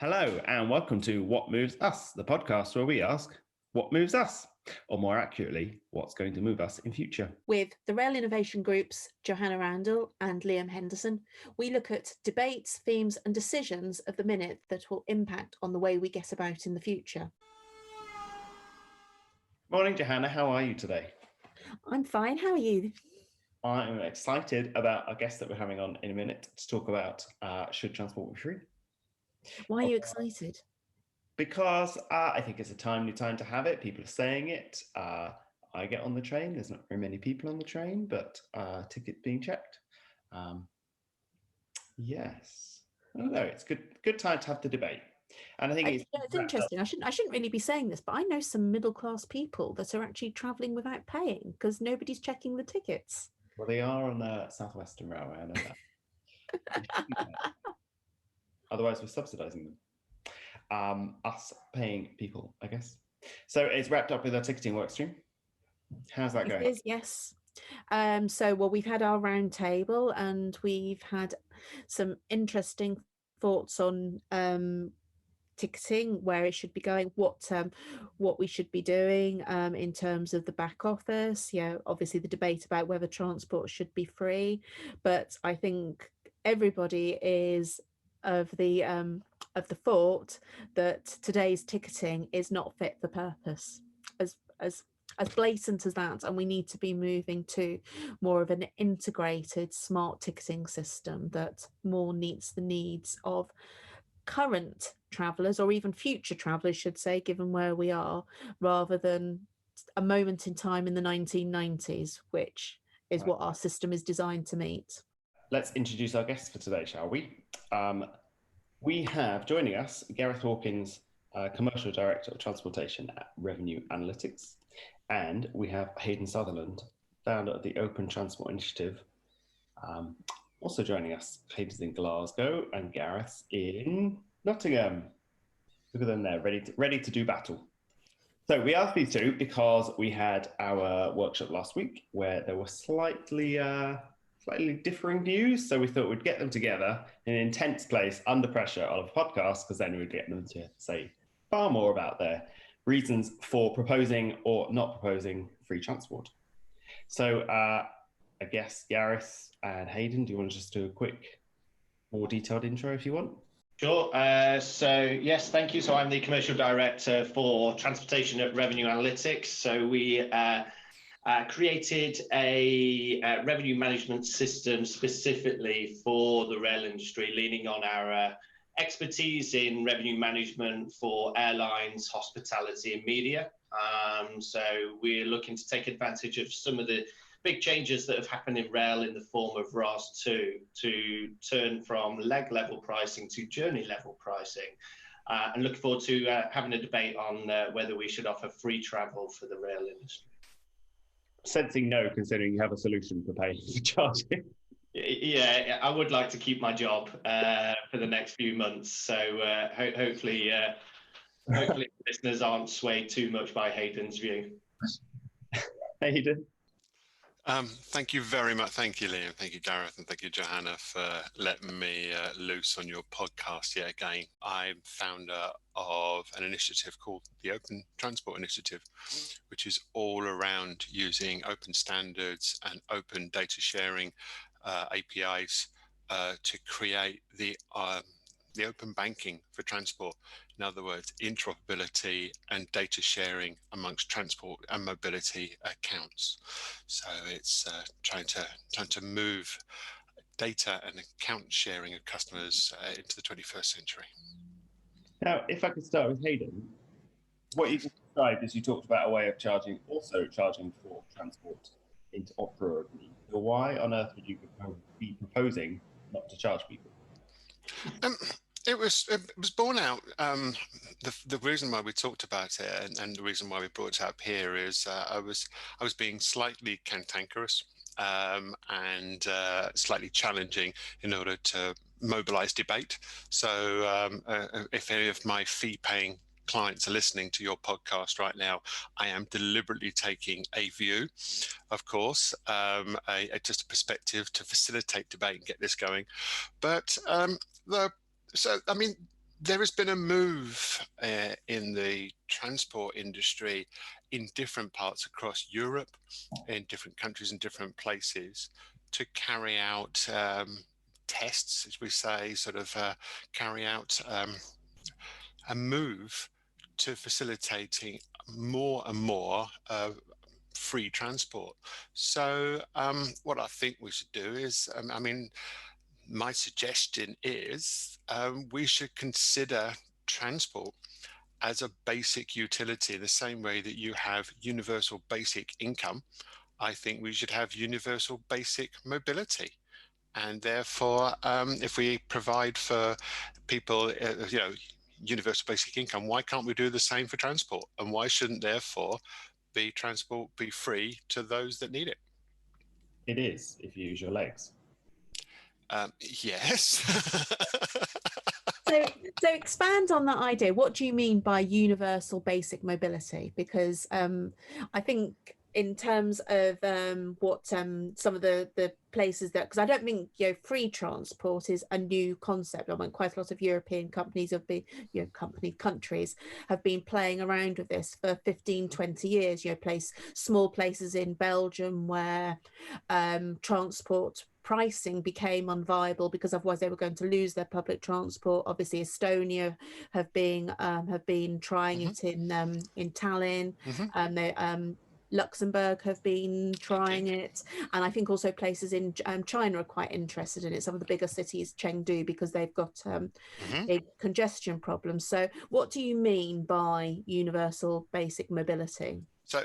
Hello and welcome to What Moves Us, the podcast where we ask what moves us, or more accurately, what's going to move us in future. With the Rail Innovation Group's Johanna Randall and Liam Henderson, we look at debates, themes and decisions of the minute that will impact on the way we get about in the future. Morning, Johanna. How are you today? I'm fine. How are you? I'm excited about our guest that we're having on in a minute to talk about should transport be free. Why are you excited? Because I think it's a timely time to have it. People are saying it. I get on the train. There's not very many people on the train, but tickets being checked. Yes. I don't know. It's good time to have the debate. And I think it's interesting. I shouldn't really be saying this, but I know some middle class people that are actually travelling without paying because nobody's checking the tickets. Well, they are on the South Western Railway. I know that. Otherwise, we're subsidising them. Us paying people, I guess. So it's wrapped up with our ticketing workstream. How's that going? It is, yes. We've had our round table and we've had some interesting thoughts on ticketing, where it should be going, what we should be doing in terms of the back office. Obviously the debate about whether transport should be free, but I think everybody is of the thought that today's ticketing is not fit for purpose, as blatant as that, and we need to be moving to more of an integrated smart ticketing system that more meets the needs of current travellers, or even future travellers, should say, given where we are, rather than a moment in time in the 1990s, which is what our system is designed to meet. Let's introduce our guests for today, shall we? We have joining us Gareth Hawkins, Commercial Director of Transportation at Revenue Analytics, and we have Hayden Sutherland, founder of the Open Transport Initiative. Also joining us, Hayden's in Glasgow and Gareth's in Nottingham. Look at them there, ready to do battle. So we asked these two because we had our workshop last week where there were slightly differing views. So we thought we'd get them together in an intense place under pressure on a podcast, because then we'd get them to say far more about their reasons for proposing or not proposing free transport. So I guess Gareth and Hayden, do you want to just do a quick, more detailed intro if you want? Sure. So yes, thank you. So I'm the Commercial Director for Transportation at Revenue Analytics. So we created a revenue management system specifically for the rail industry, leaning on our expertise in revenue management for airlines, hospitality and media. So we're looking to take advantage of some of the big changes that have happened in rail in the form of RAS2 to turn from leg level pricing to journey level pricing. And looking forward to having a debate on whether we should offer free travel for the rail industry. Sensing no, considering you have a solution for paying for charging. Yeah, I would like to keep my job for the next few months. So hopefully listeners aren't swayed too much by Hayden's view. Hayden? Thank you very much. Thank you, Liam. Thank you, Gareth. And thank you, Johanna, for letting me loose on your podcast yet again. I'm founder of an initiative called the Open Transport Initiative, which is all around using open standards and open data sharing APIs to create the open banking for transport. In other words, interoperability and data sharing amongst transport and mobility accounts. So it's trying to move data and account sharing of customers into the 21st century. Now, if I could start with Hayden, what you described is you talked about a way of charging for transport interoperably. So why on earth would you be proposing not to charge people? It was born out. The reason why we talked about it and the reason why we brought it up here is I was being slightly cantankerous and slightly challenging in order to mobilize debate. So if any of my fee-paying clients are listening to your podcast right now, I am deliberately taking a view, of course, just a perspective to facilitate debate and get this going. But there has been a move in the transport industry in different parts across Europe, in different countries and different places, to carry out tests, as we say, sort of carry out a move to facilitating more and more free transport. So what I think we should do is, I mean, my suggestion is we should consider transport as a basic utility, the same way that you have universal basic income. I think we should have universal basic mobility. And therefore, if we provide for people, universal basic income, why can't we do the same for transport? And why shouldn't, therefore, transport be free to those that need it? It is, if you use your legs. Yes. So expand on that idea. What do you mean by universal basic mobility? Because I think in terms of what some of the places that, because I don't think free transport is a new concept. I mean, quite a lot of European companies have been, countries have been playing around with this for 15, 20 years. Small places in Belgium where transport pricing became unviable because otherwise they were going to lose their public transport. Obviously, Estonia have been trying it in Tallinn, and they Luxembourg have been trying it, and I think also places in China are quite interested in it. Some of the bigger cities, Chengdu, because they've got big congestion problems. So what do you mean by universal basic mobility? So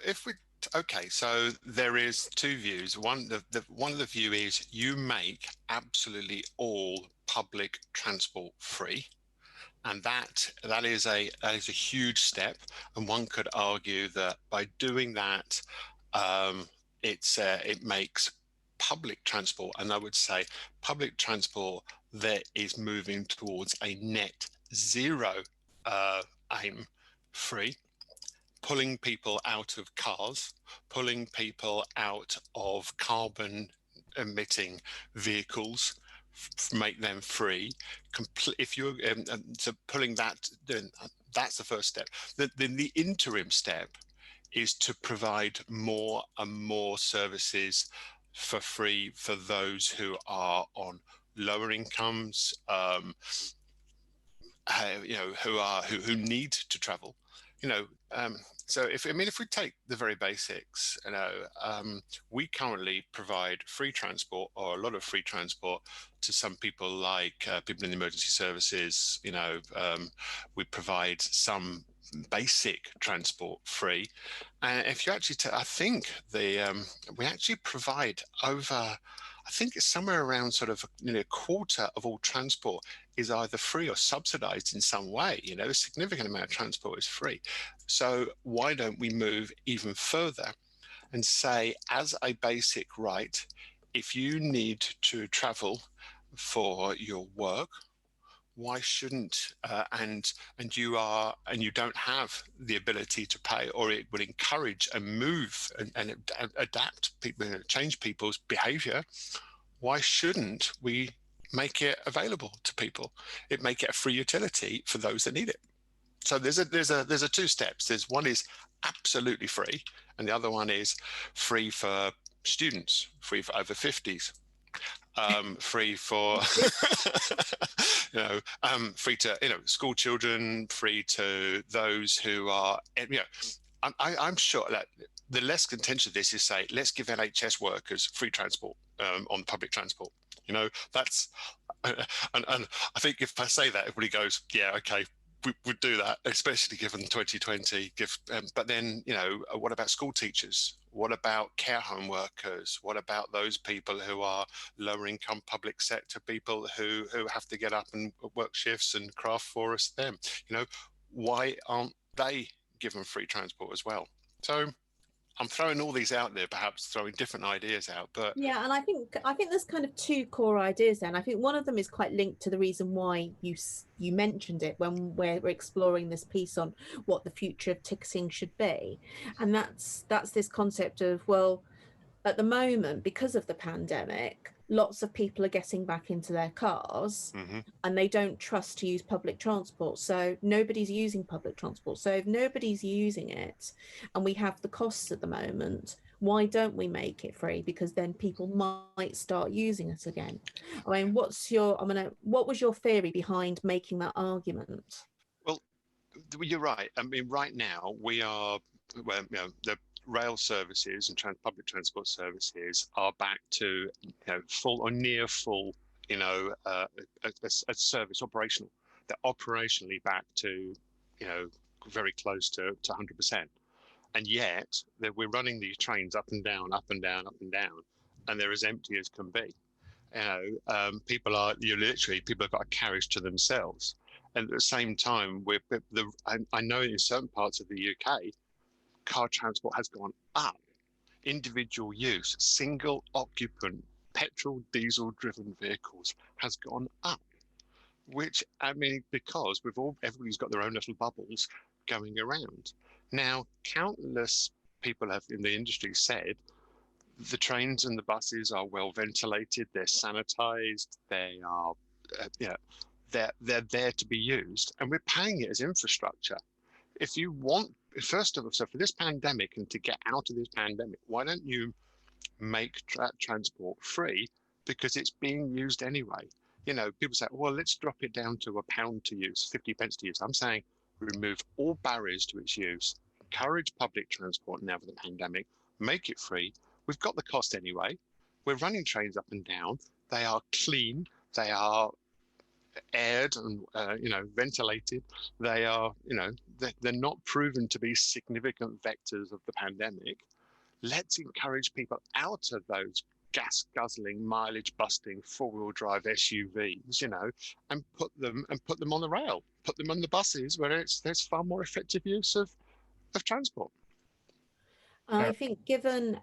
so there is two views. One of the view is you make absolutely all public transport free. And that is a huge step, and one could argue that by doing that, it makes public transport, and I would say public transport that is moving towards a net zero aim free, pulling people out of cars, pulling people out of carbon emitting vehicles, make them free. If you're so pulling that, then that's the first step. Then the interim step is to provide more and more services for free for those who are on lower incomes, who need to travel. So if we take the very basics, we currently provide free transport, or a lot of free transport, to some people, like people in the emergency services. We provide some basic transport free, and if you actually, I think we actually provide over. I think it's somewhere around sort of a quarter of all transport is either free or subsidized in some way. A significant amount of transport is free. So why don't we move even further and say, as a basic right, if you need to travel for your work, why shouldn't and you don't have the ability to pay, or it would encourage and move and adapt people, change people's behavior, why shouldn't we make it available to people? Make it a free utility for those that need it. So there's a two steps. There's one is absolutely free, and the other one is free for students, free for over 50s, free for free to school children, free to those who are I'm sure that the less contentious this is, say, let's give NHS workers free transport on public transport. That's and I think if I say that, everybody goes, yeah, okay, we would do that, especially given 2020. But then, what about school teachers? What about care home workers? What about those people who are lower income public sector people who have to get up and work shifts and craft for us? Them, why aren't they given free transport as well? So I'm throwing all these out there, perhaps throwing different ideas out, but yeah, and I think there's kind of two core ideas there. And I think one of them is quite linked to the reason why you mentioned it when we're exploring this piece on what the future of ticketing should be, and that's this concept of, well, at the moment, because of the pandemic, lots of people are getting back into their cars and they don't trust to use public transport. So nobody's using public transport. So if nobody's using it and we have the costs at the moment, why don't we make it free? Because then people might start using it again. I mean, what was your theory behind making that argument? Well, you're right. I mean, right now we are, well, you know, the rail services and public transport services are back to, you know, full or near full, you know, a service operational. They're operationally back to, you know, very close to 100%. And yet we're running these trains up and down, up and down, up and down, and they're as empty as can be. You know, people have got a carriage to themselves. And at the same time, I know in certain parts of the UK, car transport has gone up. Individual use, single occupant, petrol, diesel driven vehicles has gone up. Which, I mean, because everybody's got their own little bubbles going around. Now, countless people have in the industry said the trains and the buses are well ventilated, they're sanitized, they are, they're there to be used, and we're paying it as infrastructure. If you want, first of all, so for this pandemic and to get out of this pandemic, why don't you make transport free? Because it's being used anyway. You know, people say, well, let's drop it down to £1 to use, 50 pence to use. I'm saying remove all barriers to its use, encourage public transport now for the pandemic, make it free. We've got the cost anyway. We're running trains up and down. They are clean. They are aired and ventilated. They are, they're not proven to be significant vectors of the pandemic. Let's encourage people out of those gas guzzling, mileage busting, four-wheel drive SUVs, and put them on the rail, put them on the buses where there's far more effective use of transport. I think given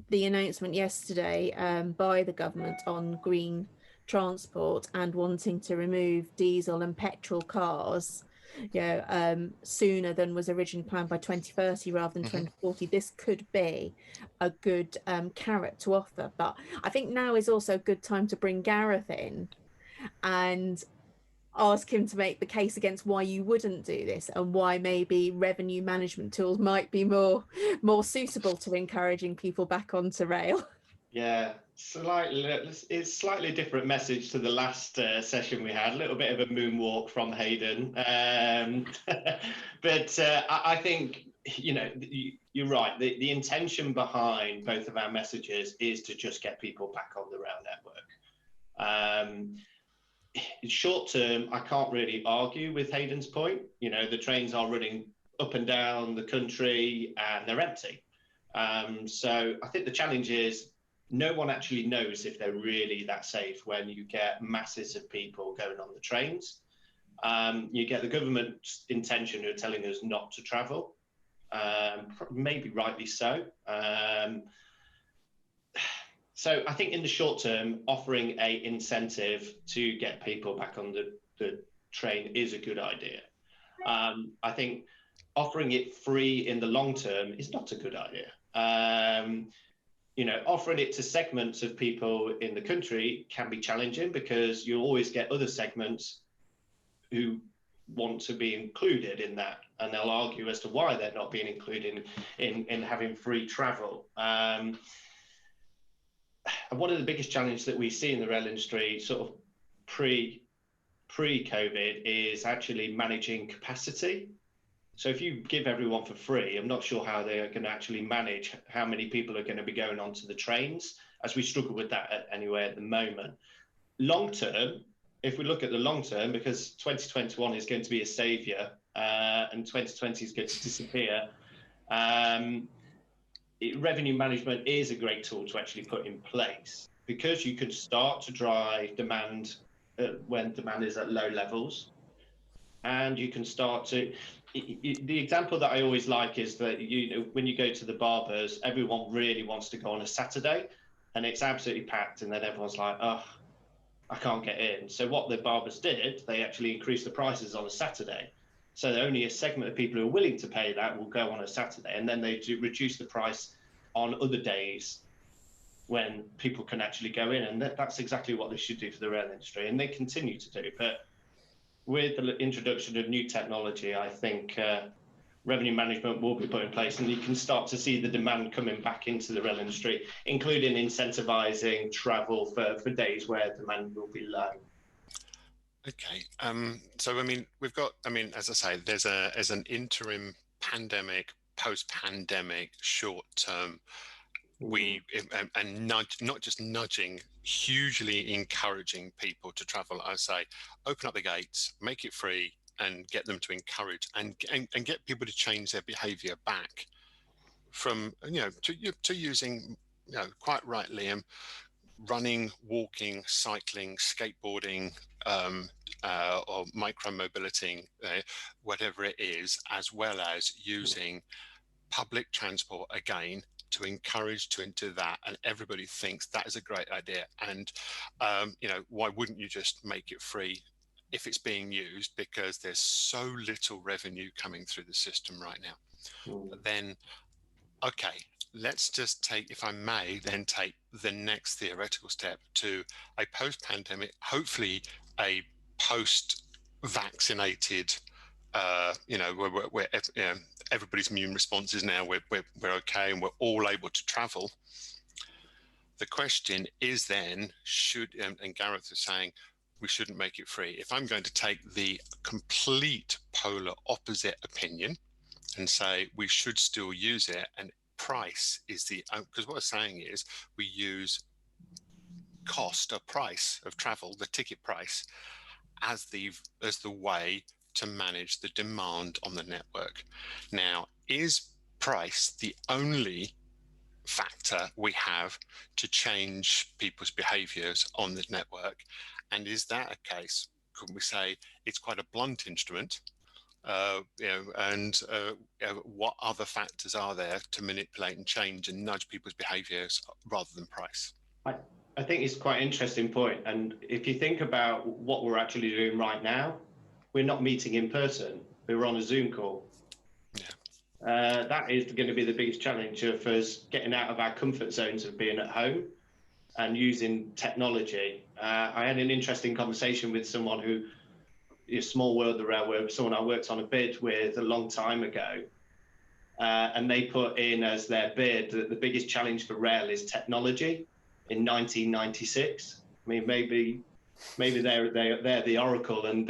the announcement yesterday by the government on green transport and wanting to remove diesel and petrol cars, sooner than was originally planned by 2030 rather than 2040, this could be a good carrot to offer. But I think now is also a good time to bring Gareth in and ask him to make the case against why you wouldn't do this and why maybe revenue management tools might be more suitable to encouraging people back onto rail. Yeah, it's slightly different message to the last session we had, a little bit of a moonwalk from Hayden. But I think, you're right. The intention behind both of our messages is to just get people back on the rail network. In short term, I can't really argue with Hayden's point. The trains are running up and down the country and they're empty. So I think the challenge is no one actually knows if they're really that safe when you get masses of people going on the trains. You get the government's intention of telling us not to travel, maybe rightly so. So I think in the short term, offering an incentive to get people back on the train is a good idea. I think offering it free in the long term is not a good idea. Offering it to segments of people in the country can be challenging because you always get other segments who want to be included in that, and they'll argue as to why they're not being included in having free travel. And one of the biggest challenges that we see in the rail industry sort of pre-COVID is actually managing capacity. So if you give everyone for free, I'm not sure how they're going to actually manage how many people are going to be going onto the trains, as we struggle with that anyway at the moment. Long term, if we look at the long term, because 2021 is going to be a saviour and 2020 is going to disappear, revenue management is a great tool to actually put in place because you can start to drive demand when demand is at low levels, and you can start to. The example that I always like is that when you go to the barbers, everyone really wants to go on a Saturday, and it's absolutely packed, and then everyone's like, "Oh, I can't get in." So what the barbers did, they actually increased the prices on a Saturday. So only a segment of people who are willing to pay that will go on a Saturday, and then they reduce the price on other days when people can actually go in, and that's exactly what they should do for the rail industry, and they continue to do. But with the introduction of new technology, I think revenue management will be put in place, and you can start to see the demand coming back into the rail industry, including incentivizing travel for days where demand will be low. Okay. So, I mean, we've got, I mean, as I say, there's an interim pandemic, post-pandemic, short-term, and not just nudging, hugely encouraging people to travel. I say, open up the gates, make it free, and get them to encourage and get people to change their behaviour back from, to using, quite right, Liam, running, walking, cycling, skateboarding, or micro-mobility, whatever it is, as well as using public transport again to encourage to into that, and everybody thinks that is a great idea. And why wouldn't you just make it free if it's being used? Because there's so little revenue coming through the system right now. But then, okay, let's just take, if I may, then take the next theoretical step to a post-pandemic, hopefully a post-vaccinated, where everybody's immune response is now we're okay and we're all able to travel. The question is then, and Gareth is saying we shouldn't make it free. If I'm going to take the complete polar opposite opinion and say we should still use it, and price is because what I'm saying is we use cost or price of travel, the ticket price, as the way to manage the demand on the network. Now, is price the only factor we have to change people's behaviors on the network? And is that a case? Could we say it's quite a blunt instrument? What other factors are there to manipulate and change and nudge people's behaviors rather than price? I think it's quite an interesting point. And if you think about what we're actually doing right now, we're not meeting in person. We're on a Zoom call. Yeah. That is going to be the biggest challenge of us getting out of our comfort zones of being at home and using technology. I had an interesting conversation with someone who, a small world, the railway, someone I worked on a bid with a long time ago. And they put in as their bid that the biggest challenge for rail is technology in 1996. I mean, maybe they're the oracle, and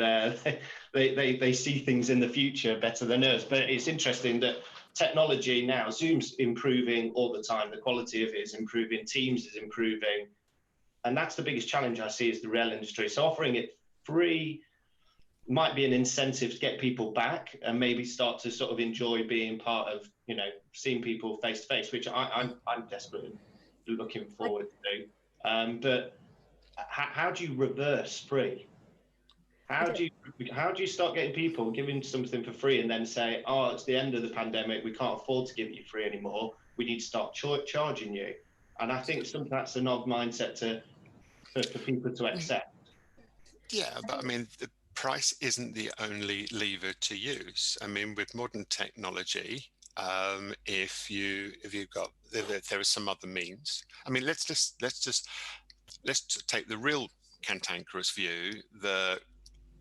they see things in the future better than us. But it's interesting that technology now, Zoom's improving all the time. The quality of it is improving. Teams is improving, and that's the biggest challenge I see is the rail industry. So offering it free might be an incentive to get people back and maybe start to sort of enjoy being part of, seeing people face to face, which I'm desperately looking forward to. But how do you reverse free? How do you start getting people giving something for free and then say, oh, it's the end of the pandemic, we can't afford to give you free anymore, we need to start charging you? And I think that's an odd mindset for people to accept. Yeah, but I mean, the price isn't the only lever to use. I mean, with modern technology, if you've got, there are some other means. I mean, let's take the real cantankerous view, the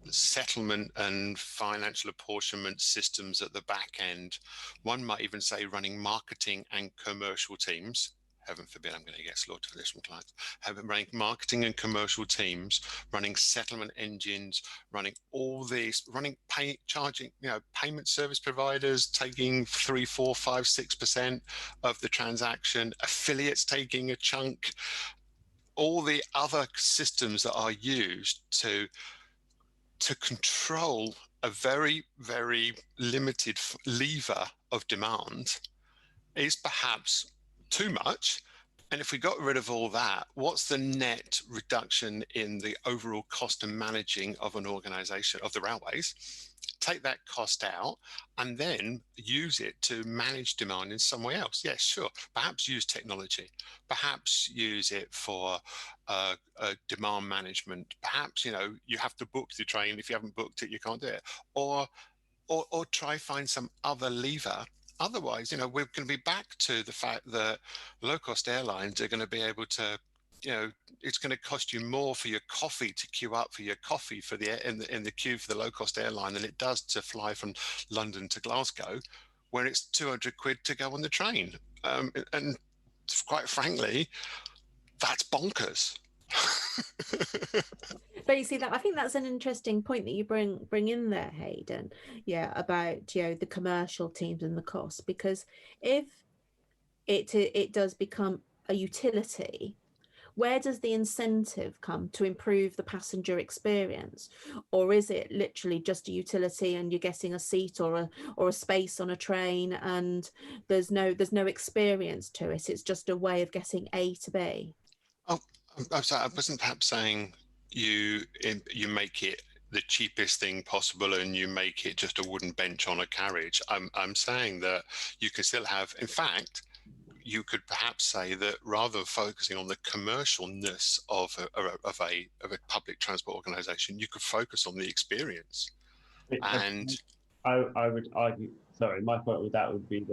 settlement and financial apportionment systems at the back end. One might even say running marketing and commercial teams. Heaven forbid I'm going to get slaughtered for this from clients. Running marketing and commercial teams, running settlement engines, running all these, charging, payment service providers taking 3, 4, 5, 6% of the transaction, affiliates taking a chunk, all the other systems that are used to control a very, very limited lever of demand is perhaps too much. And if we got rid of all that, what's the net reduction in the overall cost of managing of an organization, of the railways? Take that cost out and then use it to manage demand in some way else. Yes, sure. Perhaps use technology. Perhaps use it for demand management. Perhaps, you have to book the train. If you haven't booked it, you can't do it. Or try find some other lever otherwise, we're going to be back to the fact that low-cost airlines are going to be able to, it's going to cost you more for your coffee to queue up for your coffee in the queue for the low-cost airline than it does to fly from London to Glasgow, where it's 200 quid to go on the train. And quite frankly, that's bonkers. But you see that I think that's an interesting point that you bring in there, Hayden. Yeah, about the commercial teams and the cost, because if it does become a utility, where does the incentive come to improve the passenger experience? Or is it literally just a utility and you're getting a seat or a space on a train and there's no experience to it? It's just a way of getting A to B. Oh, I'm sorry, I wasn't perhaps saying you make it the cheapest thing possible and you make it just a wooden bench on a carriage. I'm saying that you can still have, in fact, you could perhaps say that rather than focusing on the commercialness of a public transport organisation, you could focus on the experience. And I would argue, sorry, my point with that would be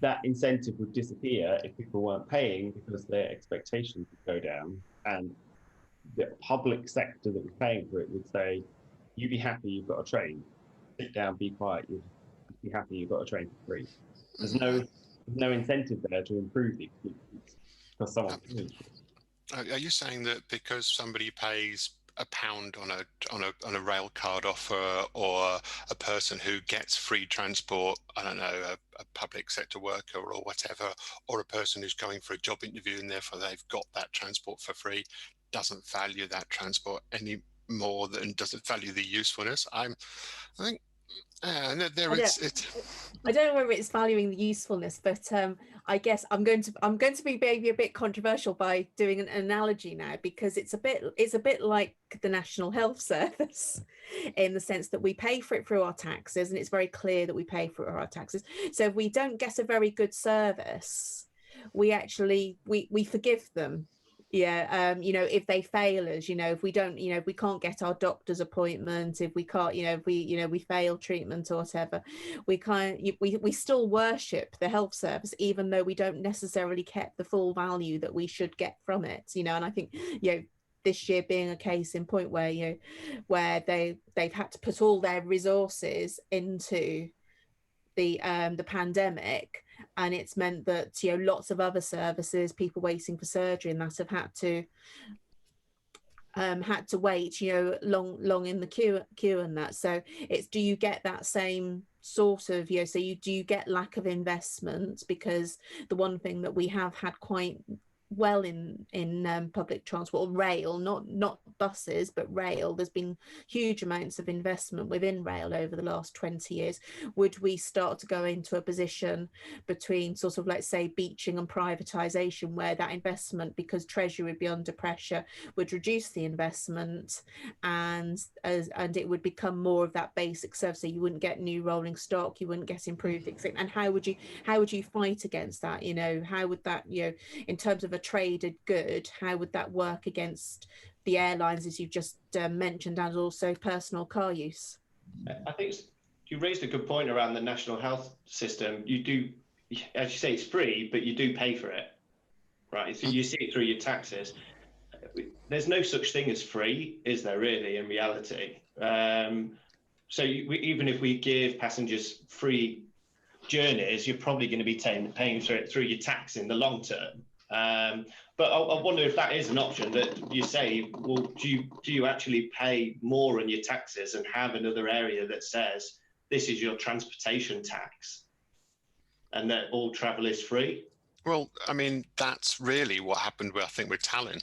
that incentive would disappear if people weren't paying because their expectations would go down, and the public sector that was paying for it would say, "You be happy, you've got a train. Sit down, be quiet. You'd be happy, you've got a train for free." There's no incentive there to improve the experience because someone pays for it. Are you saying that because somebody pays £1 on a rail card offer, or a person who gets free transport, I don't know, a public sector worker or whatever, or a person who's going for a job interview and therefore they've got that transport for free, doesn't value that transport any more than doesn't value the usefulness? I think I don't know whether it's valuing the usefulness, but I guess I'm going to be maybe a bit controversial by doing an analogy now, because it's a bit like the National Health Service, in the sense that we pay for it through our taxes, and it's very clear that we pay for our taxes. So if we don't get a very good service, we forgive them. Yeah, if they fail us, if we don't, if we can't get our doctor's appointment, if we can't, if we fail treatment or whatever, we still worship the health service, even though we don't necessarily get the full value that we should get from it. And I think, this year being a case in point where, where they've had to put all their resources into the pandemic, and it's meant that lots of other services, people waiting for surgery and that, have had to wait long in the queue and that. So it's, do you get that same sort of so do you get lack of investment? Because the one thing that we have had quite well in public transport, or rail, not buses but rail, there's been huge amounts of investment within rail over the last 20 years. Would we start to go into a position between sort of, let's say, beaching and privatization, where that investment, because Treasury would be under pressure, would reduce the investment, and it would become more of that basic service? So you wouldn't get new rolling stock, you wouldn't get improved, and how would you fight against that? How would that, in terms of a traded good, how would that work against the airlines, as you've just mentioned, and also personal car use? I think you raised a good point around the national health system. You do, as you say, it's free, but you do pay for it, right? So you see it through your taxes. There's no such thing as free, is there, really, in reality? So even if we give passengers free journeys, you're probably going to be paying for it through your tax in the long term. But I wonder if that is an option, that you say, well, do you actually pay more on your taxes and have another area that says this is your transportation tax and that all travel is free? Well, I mean, that's really what happened with Tallinn.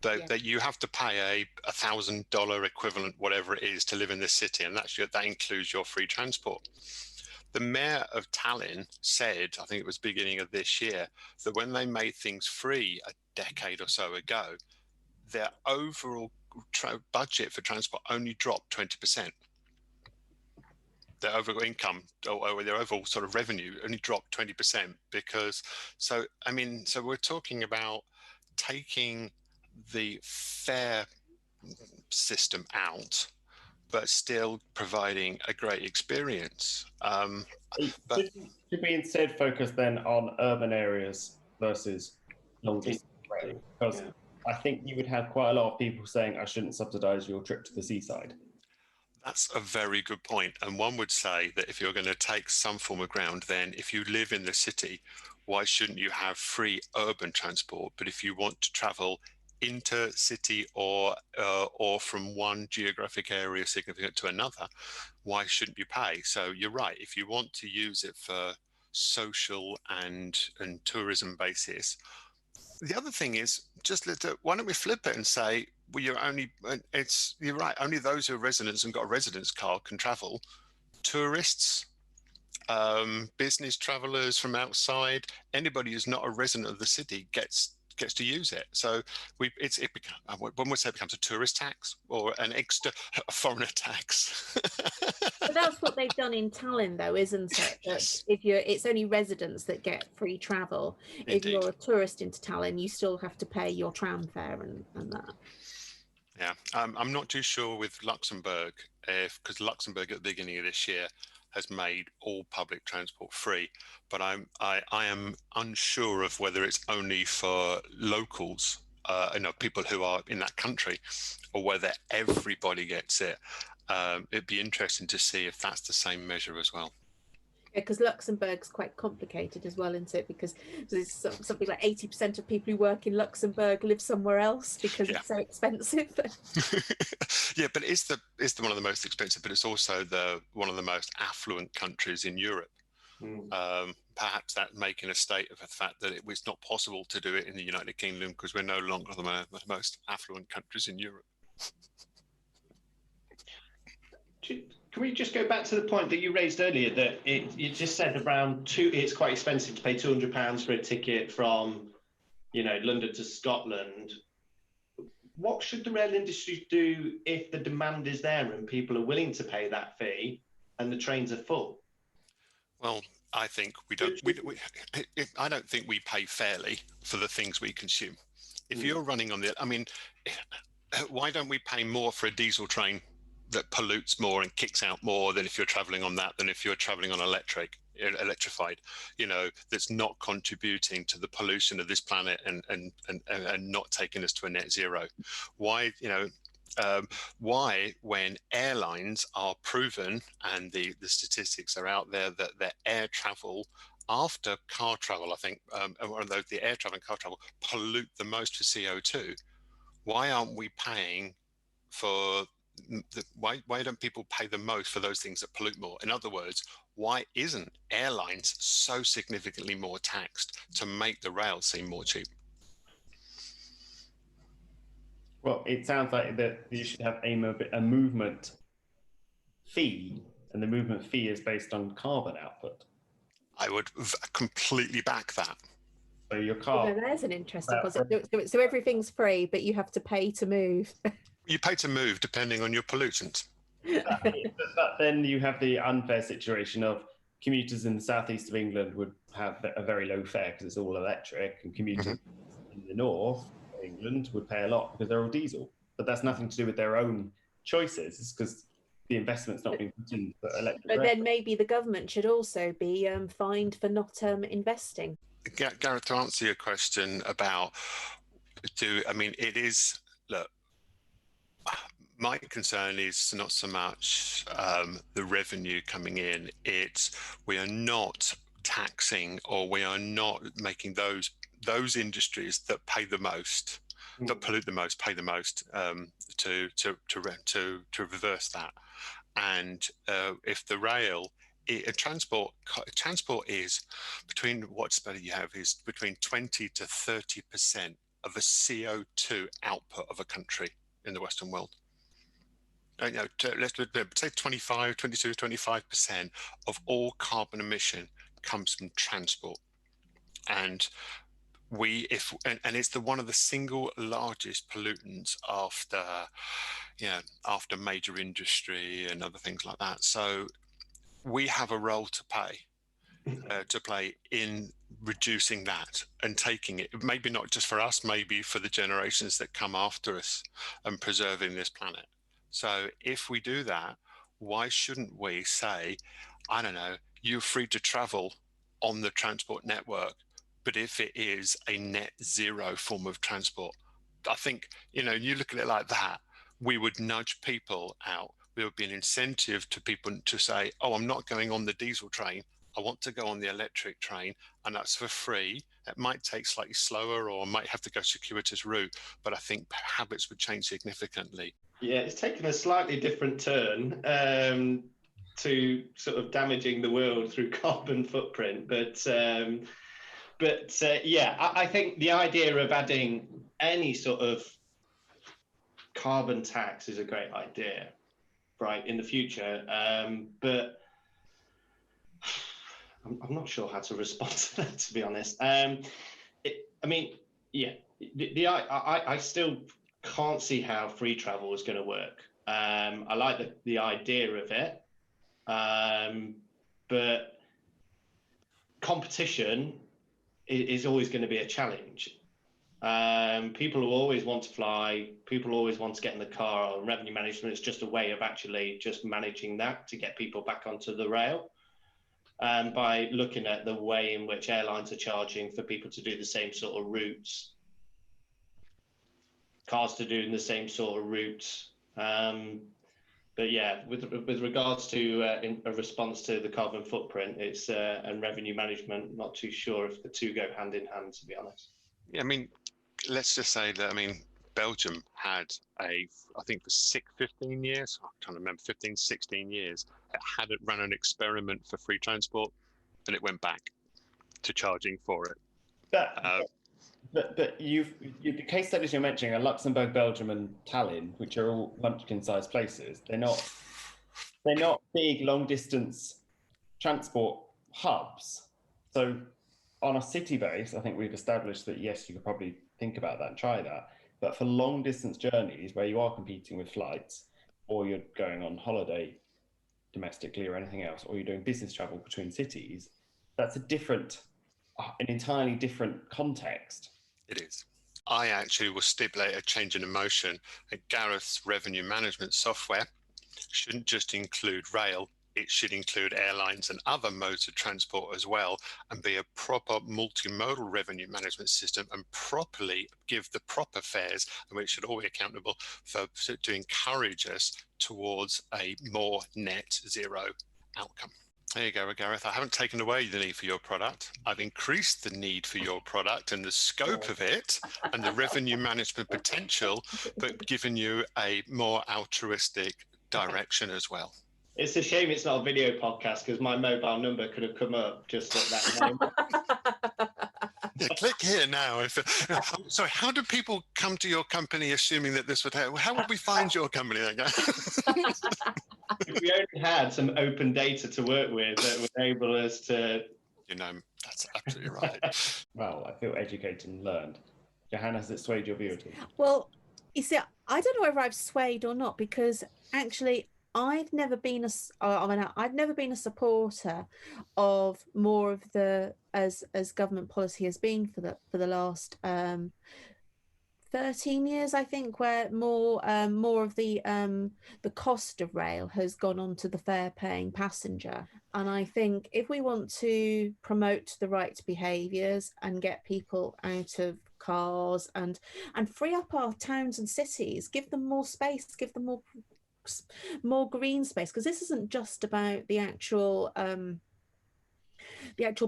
That you have to pay a $1,000 equivalent, whatever it is, to live in this city, and that includes your free transport. The mayor of Tallinn said, I think it was beginning of this year, that when they made things free a decade or so ago, their overall budget for transport only dropped 20%. Their overall income, or their overall sort of revenue, only dropped 20%. Because, so we're talking about taking the fare system out, but still providing a great experience. But Should we instead focus then on urban areas versus long distance rail? Because I think you would have quite a lot of people saying, I shouldn't subsidise your trip to the seaside. that's a very good point. And one would say that if you're going to take some form of ground, then if you live in the city, why shouldn't you have free urban transport? But if you want to travel intercity or from one geographic area significant to another, why shouldn't you pay? So you're right. If you want to use it for social and tourism basis, the other thing is just why don't we flip it and say, well, you're right. Only those who are residents and got a residence card can travel. Tourists, business travelers from outside, anybody who's not a resident of the city gets to use it. So one would say it becomes a tourist tax or an extra foreigner tax. But that's what they've done in Tallinn, though, isn't it? Yes. That it's only residents that get free travel. Indeed. If you're a tourist into Tallinn, you still have to pay your tram fare and that. Yeah, I'm not too sure with Luxembourg, because Luxembourg at the beginning of this year has made all public transport free, but I am unsure of whether it's only for locals, people who are in that country, or whether everybody gets it. It'd be interesting to see if that's the same measure as well. Yeah, because Luxembourg's quite complicated as well, isn't it? Because there's something like 80% of people who work in Luxembourg live somewhere else because it's so expensive. Yeah, but it's one of the most expensive, but it's also one of the most affluent countries in Europe. Perhaps that making a state of the fact that it's not possible to do it in the United Kingdom because we're no longer the most affluent countries in Europe. Can we just go back to the point that you raised earlier that you just said it's quite expensive to pay £200 for a ticket from, London to Scotland. What should the rail industry do if the demand is there and people are willing to pay that fee and the trains are full? Well, I think we don't. I don't think we pay fairly for the things we consume. If you're running on why don't we pay more for a diesel train that pollutes more and kicks out more than if you're traveling on that, than if you're traveling on electrified, that's not contributing to the pollution of this planet and not taking us to a net zero? Why, why, when airlines are proven and the statistics are out there that their air travel after car travel, I think, although the air travel and car travel pollute the most for CO2, why aren't we paying for why don't people pay the most for those things that pollute more? In other words, why isn't airlines so significantly more taxed to make the rail seem more cheap? Well, it sounds like that you should have a movement fee, and the movement fee is based on carbon output. I would completely back that. So your car. Yeah, there's an interesting concept. So everything's free, but you have to pay to move. You pay to move depending on your pollutants. But then you have the unfair situation of commuters in the southeast of England would have a very low fare because it's all electric, and commuters in the north of England would pay a lot because they're all diesel. But that's nothing to do with their own choices. It's because the investment's not being put in for electric. But then maybe the government should also be fined for not investing. Gareth, to answer your question about my concern is not so much the revenue coming in. It's we are not taxing, or we are not making those industries that pay the most, that pollute the most, pay the most to reverse that. And if the rail, transport is between you have is between 20 to 30% of the CO2 output of a country in the Western world. Let's say 25% of all carbon emission comes from transport, and it's one of the single largest pollutants after major industry and other things like that. So we have a role to play in reducing that and taking it, maybe not just for us, maybe for the generations that come after us, and preserving this planet. So if we do that, why shouldn't we say, I don't know, you're free to travel on the transport network, but if it is a net zero form of transport, I think, you look at it like that, we would nudge people out. There would be an incentive to people to say, oh, I'm not going on the diesel train. I want to go on the electric train, and that's for free. It might take slightly slower or might have to go circuitous route, but I think habits would change significantly. Yeah, it's taken a slightly different turn to sort of damaging the world through carbon footprint. But yeah, I think the idea of adding any sort of carbon tax is a great idea, right, in the future. But I'm not sure how to respond to that, to be honest. I still can't see how free travel is going to work. I like the idea of it, but competition is always going to be a challenge. People will always want to fly. People always want to get in the car. And revenue management is just a way of actually just managing that to get people back onto the rail. By looking at the way in which airlines are charging for people to do the same sort of routes, cars to do the same sort of routes. But yeah, with regards to in a response to the carbon footprint, it's and revenue management, not too sure if the two go hand in hand, to be honest. Yeah, I mean, let's just say that, Belgium had I think for 15 years, I'm trying to remember, 15, 16 years, it hadn't run an experiment for free transport, and it went back to charging for it. But the case studies you're mentioning are Luxembourg, Belgium, and Tallinn, which are all Munchkin-sized places. They're not big, long-distance transport hubs. So on a city base, I think we've established that, yes, you could probably think about that and try that. But for long-distance journeys where you are competing with flights, or you're going on holiday domestically or anything else, or you're doing business travel between cities, that's an entirely different context. It is. I actually will stipulate a change in motion that Gareth's revenue management software shouldn't just include rail, it should include airlines and other modes of transport as well, and be a proper multimodal revenue management system and properly give the proper fares, and which should all be accountable to encourage us towards a more net zero outcome. There you go, Gareth. I haven't taken away the need for your product. I've increased the need for your product and the scope of it and the revenue management potential, but given you a more altruistic direction as well. It's a shame it's not a video podcast, because my mobile number could have come up just at that moment. Yeah, click here now. Sorry, how do people come to your company assuming that this would happen? How would we find your company? If we only had some open data to work with that would enable us to... That's absolutely right. Well, I feel educated and learned. Johanna, has it swayed your view at all? Well, you see, I don't know whether I've swayed or not, because actually I've never been a supporter of more of the as government policy has been for the last 13 years, I think, where more of the cost of rail has gone on to the fare paying passenger. And I think if we want to promote the right behaviours and get people out of cars and free up our towns and cities, give them more space, give them more green space, because this isn't just about the actual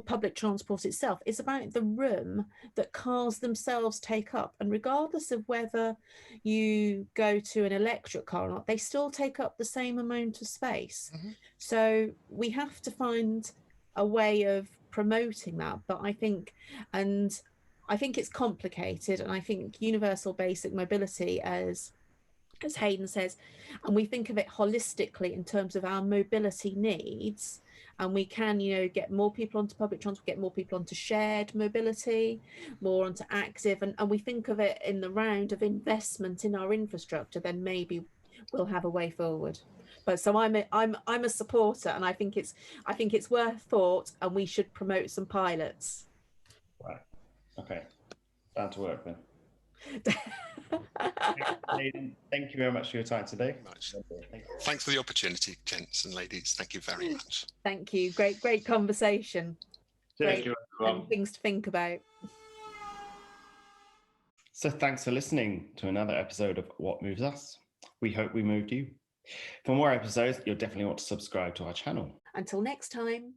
public transport itself. It's about the room that cars themselves take up, and regardless of whether you go to an electric car or not, they still take up the same amount of space. Mm-hmm. So we have to find a way of promoting that. But I think it's complicated, and I think universal basic mobility, as Hayden says, and we think of it holistically in terms of our mobility needs, and we can, get more people onto public transport, get more people onto shared mobility, more onto active, and we think of it in the round of investment in our infrastructure, then maybe we'll have a way forward. But so I'm a supporter, and I think it's worth thought, and we should promote some pilots. Right. Okay. Down to work then. Hayden, thank you very much for your time today. Much. Thank you. Thanks for the opportunity, gents and ladies. Thank you very much. Thank you. Great conversation. Thank you, everyone. And things to think about. So thanks for listening to another episode of What Moves Us. We hope we moved you. For more episodes, you'll definitely want to subscribe to our channel. Until next time.